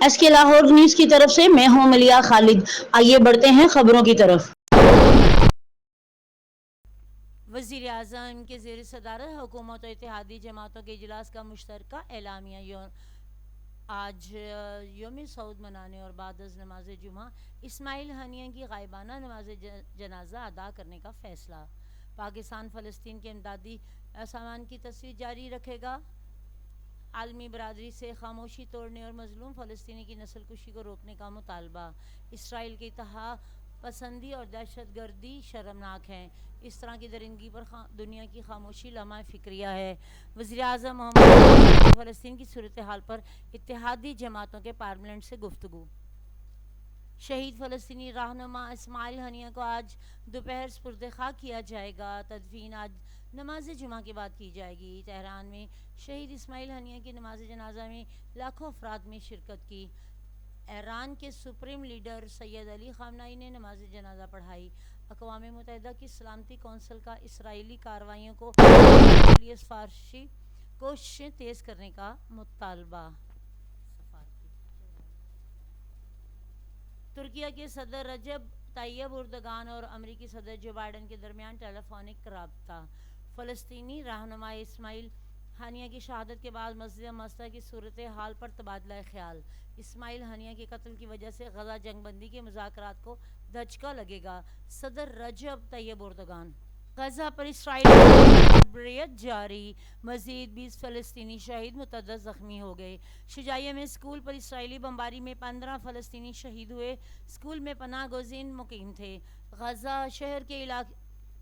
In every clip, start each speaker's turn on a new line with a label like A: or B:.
A: S کے Lahore news کی طرف سے میں ہوں ملیہ خالد۔ آئیے بڑھتے ہیں خبروں کی طرف۔
B: وزیر اعظم کے زیر صدارت حکومت و اتحادی جماعتوں کے اجلاس کا مشترکہ اعلامیہ آج یوم سعود منانے اور بعد از نماز جمعہ اسماعیل ہنیہ کی غائبانہ نماز جنازہ ادا کرنے کا فیصلہ۔ پاکستان فلسطین کے امدادی سامان کی تصویر جاری رکھے گا۔ عالمی برادری سے خاموشی توڑنے اور مظلوم فلسطینی کی نسل کشی کو روکنے کا مطالبہ۔ اسرائیل کی اتحاد پسندی اور دہشت گردی شرمناک ہیں۔ اس طرح کی درندگی پر دنیا کی خاموشی لمحہ فکریہ ہے۔ وزیر اعظم محمد فلسطین کی صورتحال پر اتحادی جماعتوں کے پارلیمنٹ سے گفتگو۔ شہید فلسطینی رہنما اسماعیل ہنیہ کو آج دوپہر سپرد خاک کیا جائے گا۔ تدفین آج نماز جمعہ کے بعد کی جائے گی۔ تہران میں شہید اسماعیل ہنیہ کی نماز جنازہ میں لاکھوں افراد نے شرکت کی۔ ایران کے سپریم لیڈر سید علی خامنہئی نے نماز جنازہ پڑھائی۔ اقوام متحدہ کی سلامتی کونسل کا اسرائیلی کارروائیوں کو روکنے کے لیے سفارشی کوششیں تیز کرنے کا مطالبہ۔ ترکیہ کے صدر رجب طیب اردگان اور امریکی صدر جو بائیڈن کے درمیان ٹیلی فونک رابطہ۔ فلسطینی رہنما اسماعیل ہنیہ کی شہادت کے بعد مسجد مصطفیٰ کی صورتحال پر تبادلہ خیال۔ اسماعیل ہنیہ کے قتل کی وجہ سے غزہ جنگ بندی کے مذاکرات کو دھچکا لگے گا: صدر رجب طیب اردگان۔ غزہ پر اسرائیلی بریت جاری، مزید 20 فلسطینی شہید متعدد زخمی ہو گئے۔ شجاعیہ میں اسکول پر اسرائیلی بمباری میں 15 فلسطینی شہید ہوئے۔ اسکول میں پناہ گزین مقیم تھے۔ غزہ شہر کے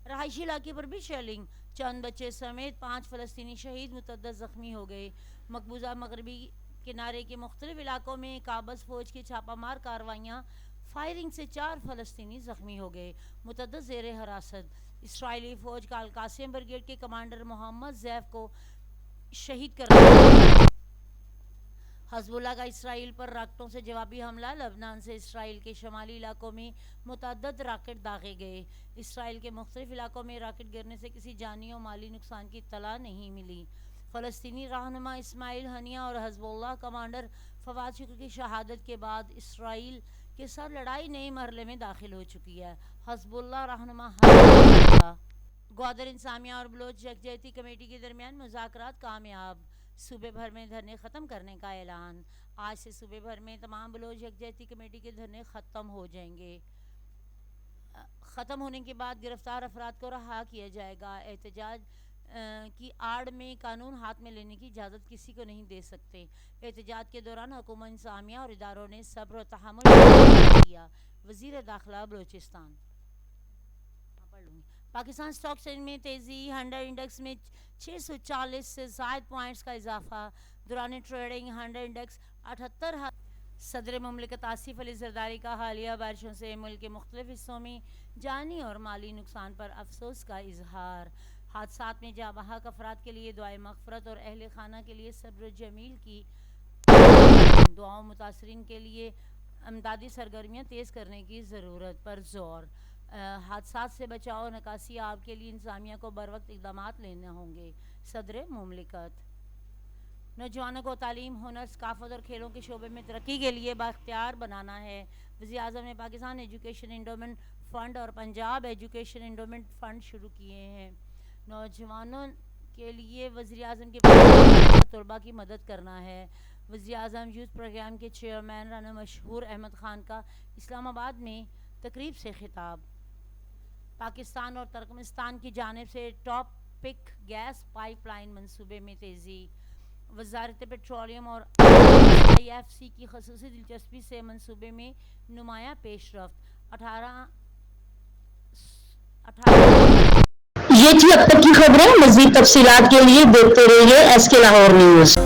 B: رہائشی علاقے پر بھی شیلنگ، چند بچے سمیت 5 فلسطینی شہید متعدد زخمی ہو گئے۔ مقبوضہ مغربی کنارے کے مختلف علاقوں میں قابض فوج کی چھاپہ مار کارروائیاں، فائرنگ سے 4 فلسطینی زخمی ہو گئے، متعدد زیر حراست۔ اسرائیلی فوج کا القاسم بریگیڈ کے کمانڈر محمد زیف کو شہید کر دیا۔ حزب اللہ کا اسرائیل پر راکٹوں سے جوابی حملہ، لبنان سے اسرائیل کے شمالی علاقوں میں متعدد راکٹ داغے گئے۔ اسرائیل کے مختلف علاقوں میں راکٹ گرنے سے کسی جانی و مالی نقصان کی اطلاع نہیں ملی۔ فلسطینی رہنما اسماعیل ہنیہ اور حزب اللہ کمانڈر فواد شکر کی شہادت کے بعد اسرائیل کے ساتھ لڑائی نئے مرحلے میں داخل ہو چکی ہے۔ حزب اللہ رہنما گوادر انتظامیہ اور بلوچ یکجہتی کمیٹی کے درمیان مذاکرات کامیاب، صوبے بھر میں دھرنے ختم کرنے کا اعلان۔ آج سے صوبے بھر میں تمام بلوچ یکجہتی کمیٹی کے دھرنے ختم ہو جائیں گے۔ ختم ہونے کے بعد گرفتار افراد کو رہا کیا جائے گا۔ احتجاج کی آڑ میں قانون ہاتھ میں لینے کی اجازت کسی کو نہیں دے سکتے۔ احتجاج کے دوران حکومت انتظامیہ اور اداروں نے صبر و تحمل کیا: وزیر داخلہ بلوچستان۔ پاکستان اسٹاک ایکسچینج میں تیزی، 100 انڈیکس میں 640 سے زائد پوائنٹس کا اضافہ۔ دوران ٹریڈنگ 100 انڈیکس 78۔ صدر مملکت آصف علی زرداری کا حالیہ بارشوں سے ملک کے مختلف حصوں میں جانی اور مالی نقصان پر افسوس کا اظہار۔ حادثات میں جاں بحق افراد کے لیے دعائے مغفرت اور اہل خانہ کے لیے صبر جمیل کی دعاؤں۔ متاثرین کے لیے امدادی سرگرمیاں تیز کرنے کی ضرورت پر زور۔ حادثات سے بچاؤ اور نکاسی آب کے لیے انتظامیہ کو بروقت اقدامات لینے ہوں گے: صدر مملکت۔ نوجوانوں کو تعلیم، ہنر، ثقافت اور کھیلوں کے شعبے میں ترقی کے لیے بااختیار بنانا ہے: وزیر اعظم نے پاکستان ایجوکیشن انڈومنٹ فنڈ اور پنجاب ایجوکیشن انڈومنٹ فنڈ شروع کیے ہیں۔ نوجوانوں کے لیے وزیر اعظم کے طلباء کی مدد کرنا ہے: وزیر اعظم یوتھ پروگرام کے چیئرمین رانا مشہور احمد خان کا اسلام آباد میں تقریب سے خطاب۔ پاکستان اور ترکمانستان کی جانب سے ٹاپ گیس پائپ لائن منصوبے میں تیزی۔ وزارت پیٹرولیم اور آئی ایف سی کی خصوصی دلچسپی سے منصوبے میں نمایاں پیش رفت۔ 18
A: یہ تھی اب تک کی خبریں۔ مزید تفصیلات کے لیے دیکھتے رہیے ایس کے لاہور نیوز۔